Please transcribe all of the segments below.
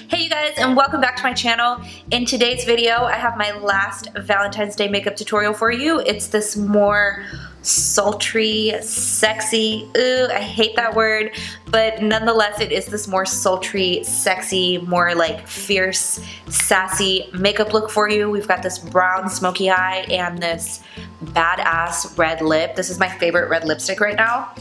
Hey you guys, and welcome back to my channel. In today's video, I have my last Valentine's Day makeup tutorial for you. It's this more sultry, sexy, I hate that word, but nonetheless it is this more sultry, sexy, more like fierce, sassy makeup look for you. We've got this brown smoky eye and this badass red lip. This is my favorite red lipstick right now.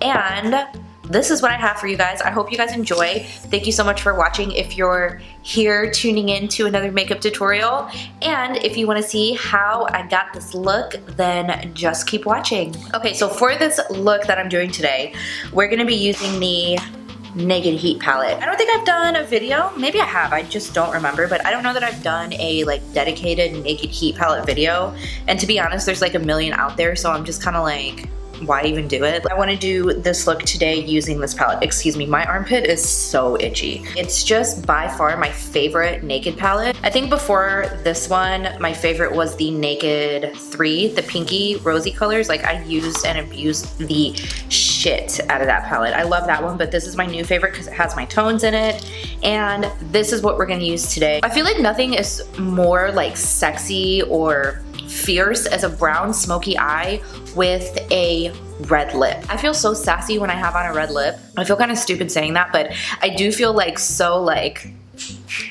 And this is what I have for you guys. I hope you guys enjoy. Thank you so much for watching if you're here tuning in to another makeup tutorial. And if you want to see how I got this look, then just keep watching. Okay, so for this look that I'm doing today, we're going to be using the Naked Heat palette. I don't think I've done a video. Maybe I have, I just don't remember, but I don't know that I've done a like dedicated Naked Heat palette video. And to be honest, there's like a million out there, so I'm just kind of like, why even do it? I want to do this look today using this palette. Excuse me, my armpit is so itchy. It's just by far my favorite Naked palette. I think before this one, my favorite was the Naked 3, the pinky rosy colors. Like I used and abused the shit out of that palette. I love that one, but this is my new favorite because it has my tones in it. And this is what we're gonna use today. I feel like nothing is more like sexy or fierce as a brown smoky eye with a red lip. I feel so sassy when I have on a red lip. I feel kind of stupid saying that, but I do feel like so like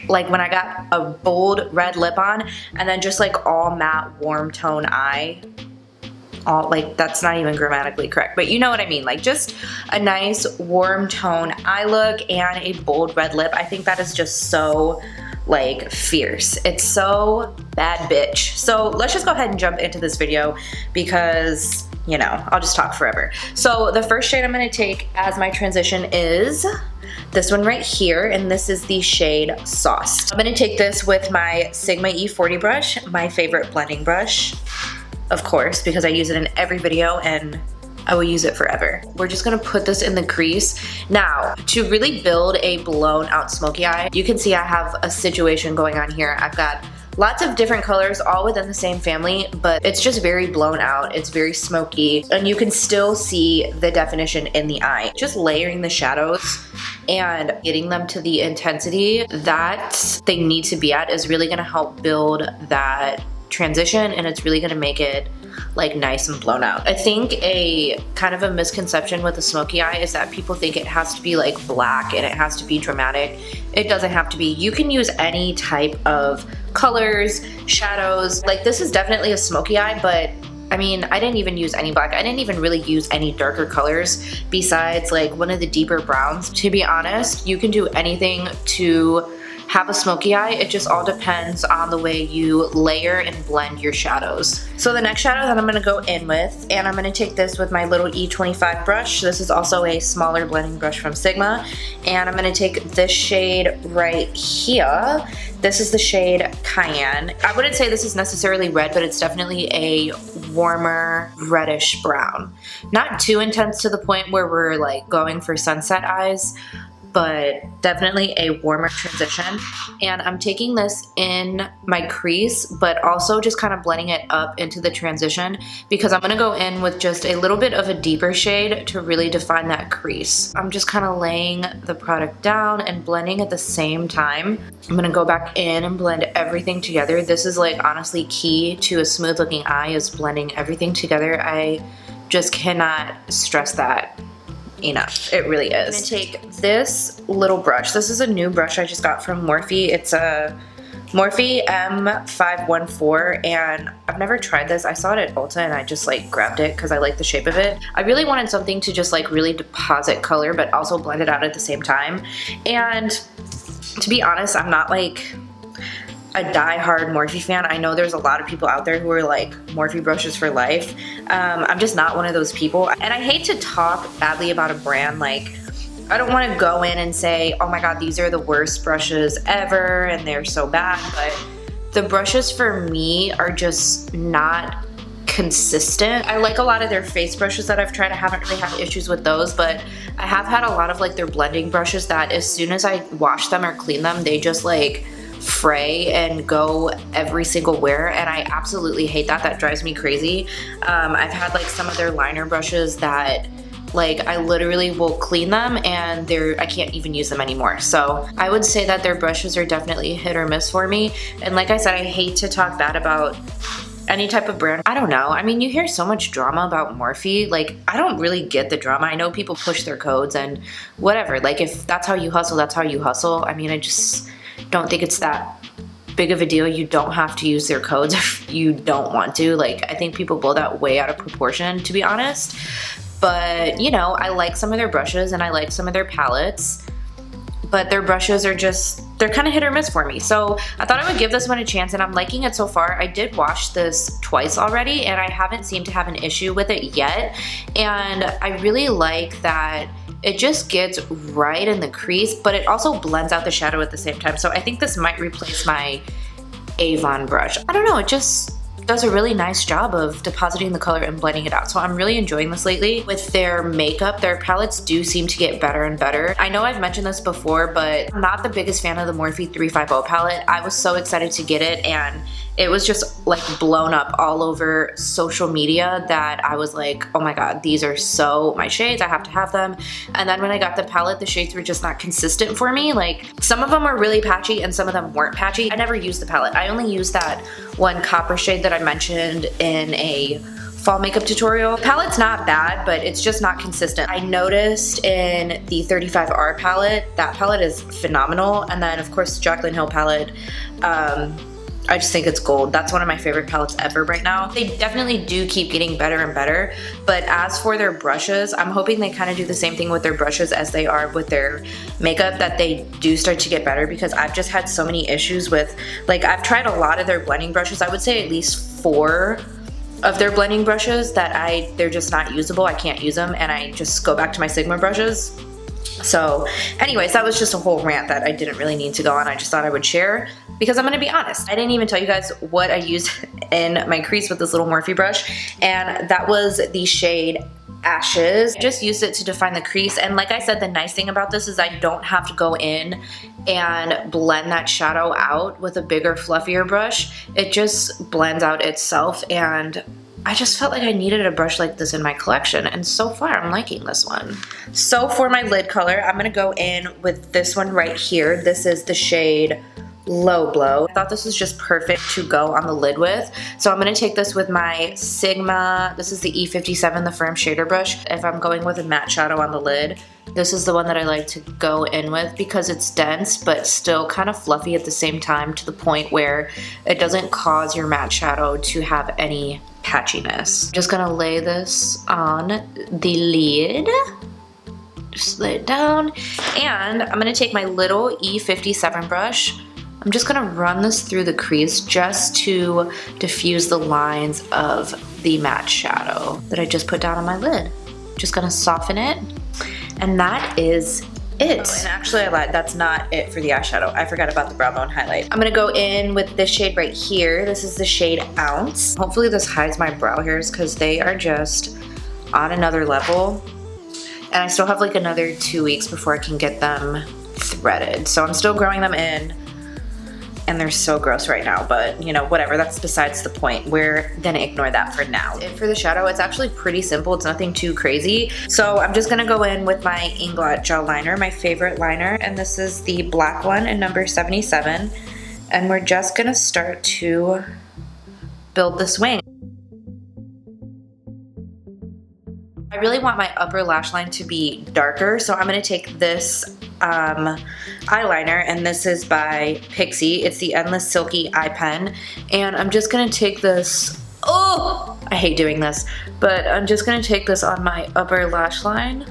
when I got a bold red lip on and then just like all matte warm tone eye. All like, that's not even grammatically correct, but you know what I mean, like just a nice warm tone eye look and a bold red lip. I think that is just so like fierce. It's so bad bitch. So let's just go ahead and jump into this video because, you know, I'll just talk forever. So the first shade I'm going to take as my transition is this one right here, and this is the shade Sauce. I'm going to take this with my Sigma E40 brush, my favorite blending brush, of course, because I use it in every video and I will use it forever. We're just gonna put this in the crease. Now, to really build a blown out smoky eye, you can see I have a situation going on here. I've got lots of different colors all within the same family, but it's just very blown out. It's very smoky, and you can still see the definition in the eye. Just layering the shadows and getting them to the intensity that they need to be at is really gonna help build that transition, and it's really gonna make it like nice and blown out. I think a kind of a misconception with a smoky eye is that people think it has to be like black and it has to be dramatic. It doesn't have to be. You can use any type of colors, shadows. Like this is definitely a smoky eye, but I mean, I didn't even use any black. I didn't even really use any darker colors besides like one of the deeper browns. To be honest, you can do anything to have a smoky eye. It just all depends on the way you layer and blend your shadows. So the next shadow that I'm going to go in with, and I'm going to take this with my little E25 brush. This is also a smaller blending brush from Sigma, and I'm going to take this shade right here. This is the shade Cayenne. I wouldn't say this is necessarily red, but it's definitely a warmer reddish brown. Not too intense to the point where we're like going for sunset eyes, but definitely a warmer transition. And I'm taking this in my crease, but also just kind of blending it up into the transition because I'm gonna go in with just a little bit of a deeper shade to really define that crease. I'm just kind of laying the product down and blending at the same time. I'm gonna go back in and blend everything together. This is like honestly key to a smooth looking eye, is blending everything together. I just cannot stress that enough. It really is. I'm gonna take this little brush. This is a new brush I just got from Morphe. It's a Morphe M514, and I've never tried this. I saw it at Ulta and I just like grabbed it because I like the shape of it. I really wanted something to just like really deposit color but also blend it out at the same time. And to be honest, I'm not like a die-hard Morphe fan. I know there's a lot of people out there who are like Morphe brushes for life. I'm just not one of those people. And I hate to talk badly about a brand. Like, I don't want to go in and say, oh my god, these are the worst brushes ever and they're so bad, but the brushes for me are just not consistent. I like a lot of their face brushes that I've tried. I haven't really had issues with those, but I have had a lot of like their blending brushes that as soon as I wash them or clean them, they just like fray and go every single wear, and I absolutely hate that. That drives me crazy. I've had like some of their liner brushes that Like, I literally will clean them and I can't even use them anymore. So I would say that their brushes are definitely hit or miss for me. And like I said, I hate to talk bad about any type of brand. I don't know. I mean, you hear so much drama about Morphe. Like, I don't really get the drama. I know people push their codes and whatever. Like, if that's how you hustle, that's how you hustle. I mean, I just don't think it's that big of a deal. You don't have to use their codes if you don't want to. Like, I think people blow that way out of proportion, to be honest. But, you know, I like some of their brushes and I like some of their palettes, but their brushes are just, they're kind of hit or miss for me. So I thought I would give this one a chance and I'm liking it so far. I did wash this twice already and I haven't seemed to have an issue with it yet. And I really like that it just gets right in the crease, but it also blends out the shadow at the same time. So I think this might replace my Avon brush. I don't know, it just does a really nice job of depositing the color and blending it out. So I'm really enjoying this lately. With their makeup, their palettes do seem to get better and better. I know I've mentioned this before, but I'm not the biggest fan of the Morphe 350 palette. I was so excited to get it and it was just like blown up all over social media that I was like, oh my god, these are so my shades, I have to have them. And then when I got the palette, the shades were just not consistent for me. Like, some of them were really patchy and some of them weren't patchy. I never used the palette. I only used that one copper shade that I mentioned in a fall makeup tutorial. The palette's not bad, but it's just not consistent. I noticed in the 35R palette, that palette is phenomenal. And then of course, Jaclyn Hill palette, I just think it's gold. That's one of my favorite palettes ever right now. They definitely do keep getting better and better, but as for their brushes, I'm hoping they kind of do the same thing with their brushes as they are with their makeup, that they do start to get better, because I've just had so many issues with, like, I've tried a lot of their blending brushes. I would say at least 4 of their blending brushes that they're just not usable. I can't use them and I just go back to my Sigma brushes. So anyways, that was just a whole rant that I didn't really need to go on. I just thought I would share because I'm gonna be honest. I didn't even tell you guys what I used in my crease with this little Morphe brush, and that was the shade Ashes. I just used it to define the crease, and like I said, the nice thing about this is I don't have to go in and blend that shadow out with a bigger, fluffier brush. It just blends out itself, and I just felt like I needed a brush like this in my collection, and so far I'm liking this one. So for my lid color, I'm gonna go in with this one right here. This is the shade Low Blow. I thought this was just perfect to go on the lid with. So I'm gonna take this with my Sigma, this is the E57, the firm shader brush. If I'm going with a matte shadow on the lid, this is the one that I like to go in with because it's dense but still kind of fluffy at the same time, to the point where it doesn't cause your matte shadow to have any patchiness. Just gonna lay this on the lid. Just lay it down. And I'm gonna take my little E57 brush. I'm just gonna run this through the crease just to diffuse the lines of the matte shadow that I just put down on my lid. Just gonna soften it. And that is it. Oh, and actually I lied, that's not it for the eyeshadow. I forgot about the brow bone highlight. I'm gonna go in with this shade right here. This is the shade Ounce. Hopefully this hides my brow hairs because they are just on another level. And I still have like another 2 weeks before I can get them threaded. So I'm still growing them in. And they're so gross right now, but you know, whatever, that's besides the point. We're gonna ignore that for now. And for the shadow, it's actually pretty simple. It's nothing too crazy. So I'm just gonna go in with my Inglot Gel Liner, my favorite liner, and this is the black one in number 77. And we're just gonna start to build this wing. I really want my upper lash line to be darker, so I'm gonna take this eyeliner, and this is by Pixi. It's the Endless Silky Eye Pen, and I'm just gonna take this, oh, I hate doing this, but I'm just gonna take this on my upper lash line.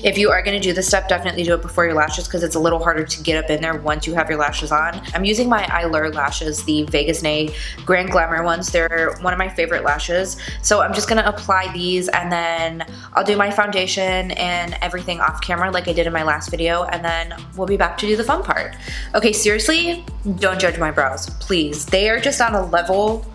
If you are gonna do this step, definitely do it before your lashes because it's a little harder to get up in there once you have your lashes on. I'm using my Eylure lashes, the Vegas Nay Grand Glamour ones. They're one of my favorite lashes. So I'm just gonna apply these, and then I'll do my foundation and everything off camera like I did in my last video, and then we'll be back to do the fun part. Okay, seriously, don't judge my brows, please. They are just on a level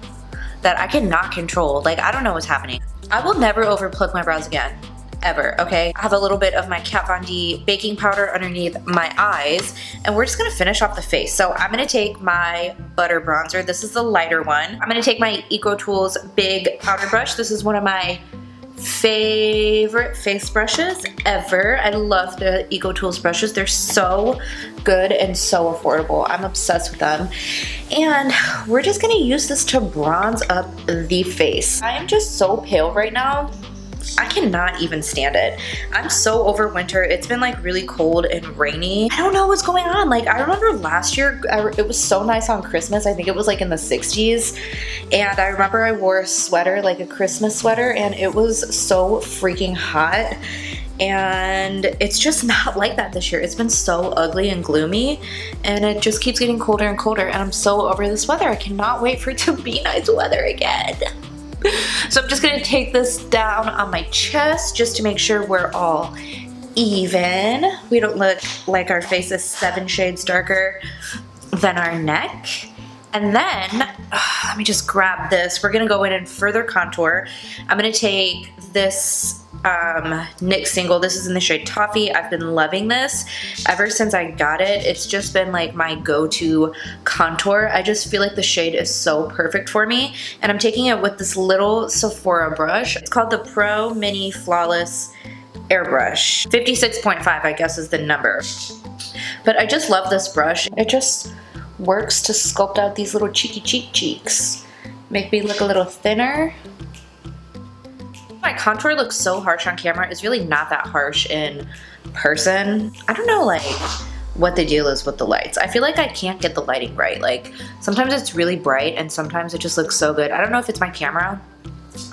that I cannot control. Like, I don't know what's happening. I will never overplug my brows again. Ever, okay? I have a little bit of my Kat Von D baking powder underneath my eyes, and we're just gonna finish off the face. So I'm gonna take my butter bronzer. This is the lighter one. I'm gonna take my Eco Tools big powder brush. This is one of my favorite face brushes ever. I love the Eco Tools brushes. They're so good and so affordable. I'm obsessed with them. And we're just gonna use this to bronze up the face. I am just so pale right now. I cannot even stand it. I'm so over winter. It's been like really cold and rainy. I don't know what's going on. Like, I remember last year, it was so nice on Christmas. I think it was like in the 60s. And I remember I wore a sweater, like a Christmas sweater, and it was so freaking hot. And it's just not like that this year. It's been so ugly and gloomy, and it just keeps getting colder and colder, and I'm so over this weather. I cannot wait for it to be nice weather again. So I'm just gonna take this down on my chest just to make sure we're all even. We don't look like our face is 7 shades darker than our neck. And then, let me just grab this. We're gonna go in and further contour. I'm gonna take this NYX single. This is in the shade Toffee. I've been loving this ever since I got it. It's just been like my go-to contour. I just feel like the shade is so perfect for me. And I'm taking it with this little Sephora brush. It's called the Pro Mini Flawless Airbrush. 56.5, I guess, is the number. But I just love this brush. It just works to sculpt out these little cheeky cheeks. Make me look a little thinner. My contour looks so harsh on camera. It's really not that harsh in person. I don't know like what the deal is with the lights. I feel like I can't get the lighting right. Like sometimes it's really bright and sometimes it just looks so good. I don't know if it's my camera.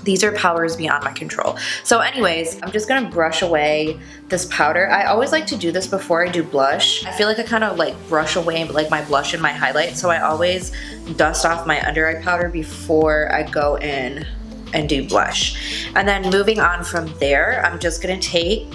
These are powers beyond my control. So anyways, I'm just gonna brush away this powder. I always like to do this before I do blush. I feel like I kind of like brush away like my blush and my highlight. So I always dust off my under eye powder before I go in and do blush. And then moving on from there, I'm just gonna take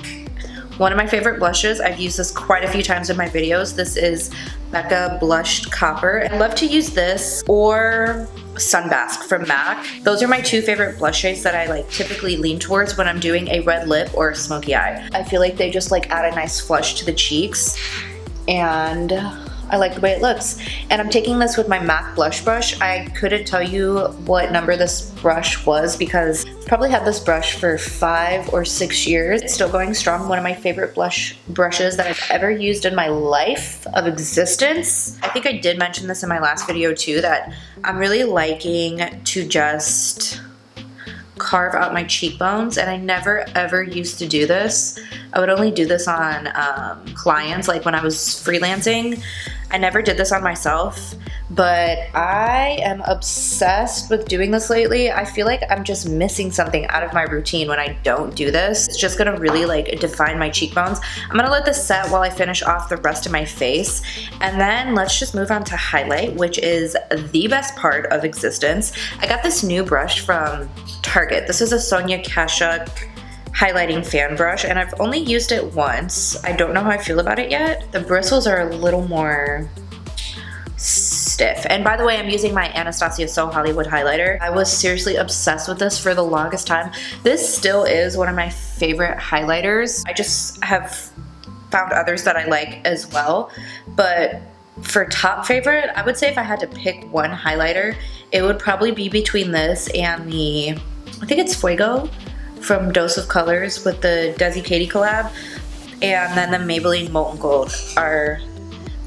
one of my favorite blushes. I've used this quite a few times in my videos. This is Becca Blushed Copper. I love to use this or Sunbask from MAC. Those are my 2 favorite blush shades that I like typically lean towards when I'm doing a red lip or a smoky eye. I feel like they just like add a nice flush to the cheeks, and I like the way it looks. And I'm taking this with my MAC blush brush. I couldn't tell you what number this brush was because I've probably had this brush for 5 or 6 years. It's still going strong. One of my favorite blush brushes that I've ever used in my life of existence. I think I did mention this in my last video too, that I'm really liking to just carve out my cheekbones, and I never ever used to do this. I would only do this on clients, like when I was freelancing. I never did this on myself, but I am obsessed with doing this lately. I feel like I'm just missing something out of my routine when I don't do this. It's just gonna really like define my cheekbones. I'm gonna let this set while I finish off the rest of my face, and then let's just move on to highlight, which is the best part of existence. I got this new brush from Target. This is a Sonia Kashuk highlighting fan brush, and I've only used it once. I don't know how I feel about it yet. The bristles are a little more stiff. And by the way, I'm using my Anastasia So Hollywood highlighter. I was seriously obsessed with this for the longest time. This still is one of my favorite highlighters. I just have found others that I like as well. But for top favorite, I would say if I had to pick one highlighter, it would probably be between this and the, I think it's Fuego from Dose of Colors with the Desi Katie collab, and then the Maybelline Molten Gold are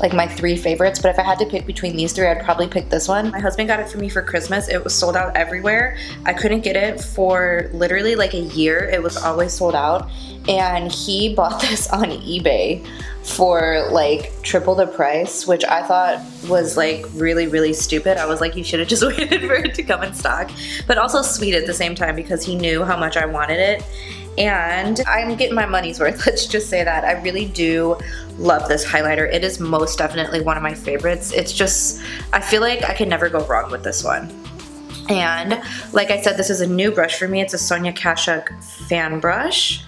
like my 3 favorites. But if I had to pick between these 3, I'd probably pick this one. My husband got it for me for Christmas. It was sold out everywhere. I couldn't get it for literally like a year. It was always sold out, and he bought this on eBay for like triple the price, which I thought was like really, really stupid. I was like, you should have just waited for it to come in stock, but also sweet at the same time because he knew how much I wanted it. And I'm getting my money's worth, let's just say that. I really do love this highlighter. It is most definitely one of my favorites. It's just, I feel like I can never go wrong with this one. And like I said, this is a new brush for me. It's a Sonia Kashuk fan brush.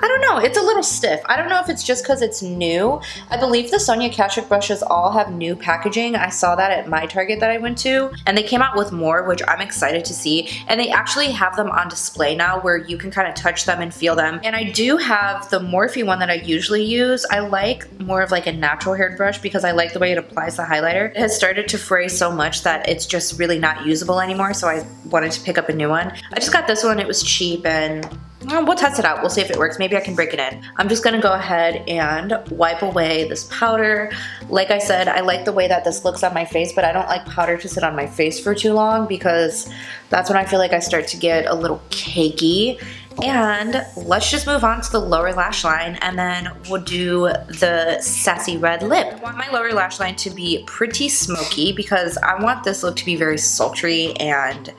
I don't know, it's a little stiff. I don't know if it's just because it's new. I believe the Sonia Kashuk brushes all have new packaging. I saw that at my Target that I went to, and they came out with more, which I'm excited to see. And they actually have them on display now where you can kind of touch them and feel them. And I do have the Morphe one that I usually use. I like more of like a natural haired brush because I like the way it applies the highlighter. It has started to fray so much that it's just really not usable anymore, so I wanted to pick up a new one. I just got this one, it was cheap, and we'll test it out. We'll see if it works. Maybe I can break it in. I'm just gonna go ahead and wipe away this powder. Like I said, I like the way that this looks on my face, but I don't like powder to sit on my face for too long because that's when I feel like I start to get a little cakey. And let's just move on to the lower lash line, and then we'll do the sassy red lip. I want my lower lash line to be pretty smoky because I want this look to be very sultry and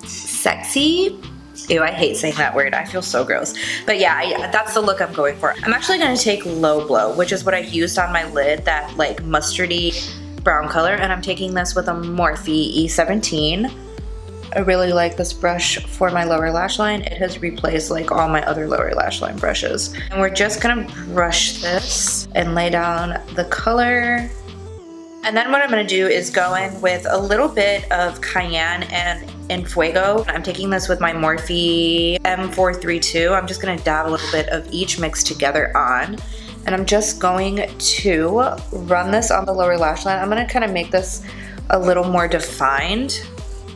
sexy. Ew, I hate saying that word. I feel so gross. But yeah, that's the look I'm going for. I'm actually going to take Low Blow, which is what I used on my lid, that like mustardy brown color, and I'm taking this with a Morphe E17. I really like this brush for my lower lash line. It has replaced like all my other lower lash line brushes. And we're just going to brush this and lay down the color. And then what I'm going to do is go in with a little bit of Cayenne and En Fuego. I'm taking this with my Morphe M432. I'm just going to dab a little bit of each mixed together on. And I'm just going to run this on the lower lash line. I'm going to kind of make this a little more defined.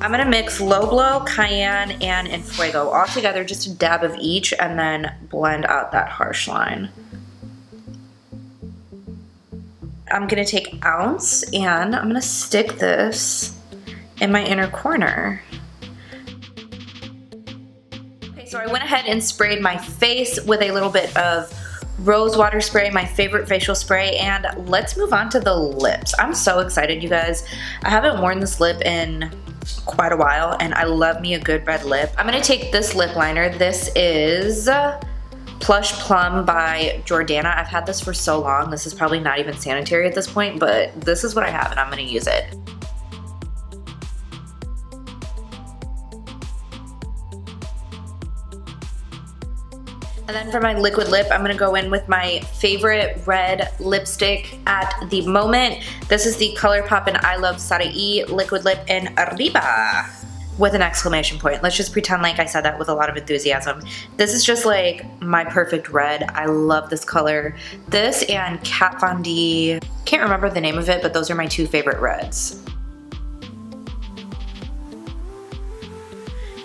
I'm going to mix Low Blow, Cayenne, and En Fuego all together, just a dab of each, and then blend out that harsh line. I'm gonna take Ounce and I'm gonna stick this in my inner corner. Okay, so I went ahead and sprayed my face with a little bit of Rosewater spray, my favorite facial spray, and let's move on to the lips. I'm so excited, you guys. I haven't worn this lip in quite a while, and I love me a good red lip. I'm gonna take this lip liner. This is Plush Plum by Jordana. I've had this for so long. This is probably not even sanitary at this point, but this is what I have and I'm gonna use it. And then for my liquid lip, I'm gonna go in with my favorite red lipstick at the moment. This is the ColourPop and I Love Sarai Liquid Lip in Arriba, with an exclamation point. Let's just pretend like I said that with a lot of enthusiasm. This is just like my perfect red. I love this color. This and Kat Von D, can't remember the name of it, but those are my two favorite reds.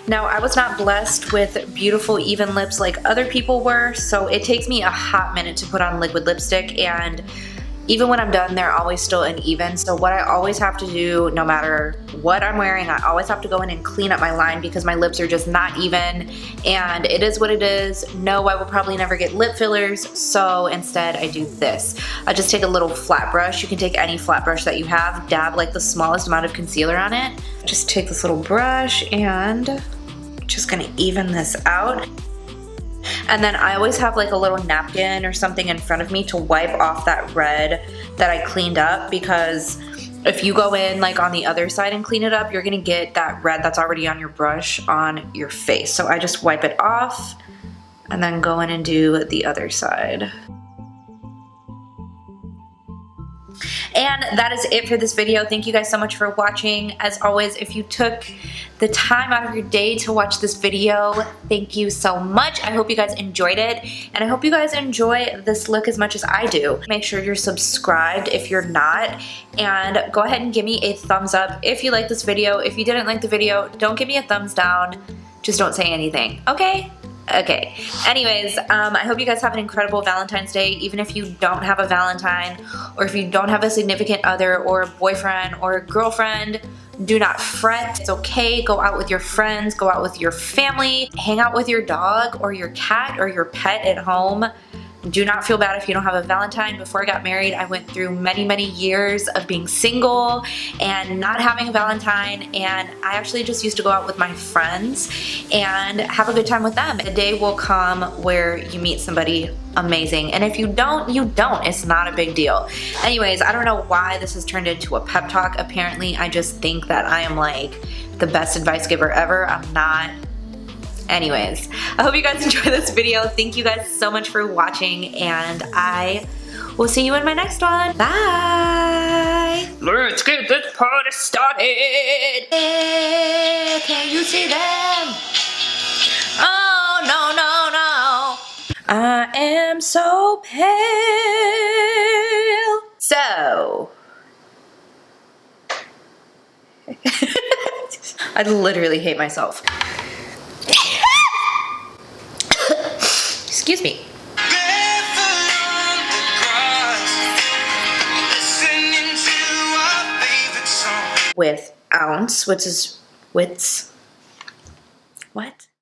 Now, I was not blessed with beautiful even lips like other people were, so it takes me a hot minute to put on liquid lipstick, and even when I'm done, they're always still uneven. So what I always have to do, no matter what I'm wearing, I always have to go in and clean up my line because my lips are just not even, and it is what it is. No, I will probably never get lip fillers, so instead I do this. I just take a little flat brush. You can take any flat brush that you have, dab like the smallest amount of concealer on it. Just take this little brush and just gonna even this out. And then I always have like a little napkin or something in front of me to wipe off that red that I cleaned up, because if you go in like on the other side and clean it up, you're gonna get that red that's already on your brush on your face. So I just wipe it off and then go in and do the other side. And that is it for this video. Thank you guys so much for watching. As always, if you took the time out of your day to watch this video, thank you so much. I hope you guys enjoyed it, and I hope you guys enjoy this look as much as I do. Make sure you're subscribed if you're not, and go ahead and give me a thumbs up if you like this video. If you didn't like the video, don't give me a thumbs down. Just don't say anything, okay? Okay, anyways, I hope you guys have an incredible Valentine's Day, even if you don't have a Valentine, or if you don't have a significant other or a boyfriend or a girlfriend. Do not fret, it's okay. Go out with your friends, go out with your family, hang out with your dog or your cat or your pet at home. Do not feel bad if you don't have a Valentine. Before I got married, I went through many, many years of being single and not having a Valentine, and I actually just used to go out with my friends and have a good time with them. A day will come where you meet somebody amazing, and if you don't, you don't. It's not a big deal. Anyways, I don't know why this has turned into a pep talk. Apparently, I just think that I am like the best advice giver ever. I'm not. Anyways, I hope you guys enjoyed this video. Thank you guys so much for watching, and I will see you in my next one. Bye! Let's get this party started! Can you see them? Oh, no, no, no. I am so pale. So. I literally hate myself. Excuse me. With ounce, which is wits. What?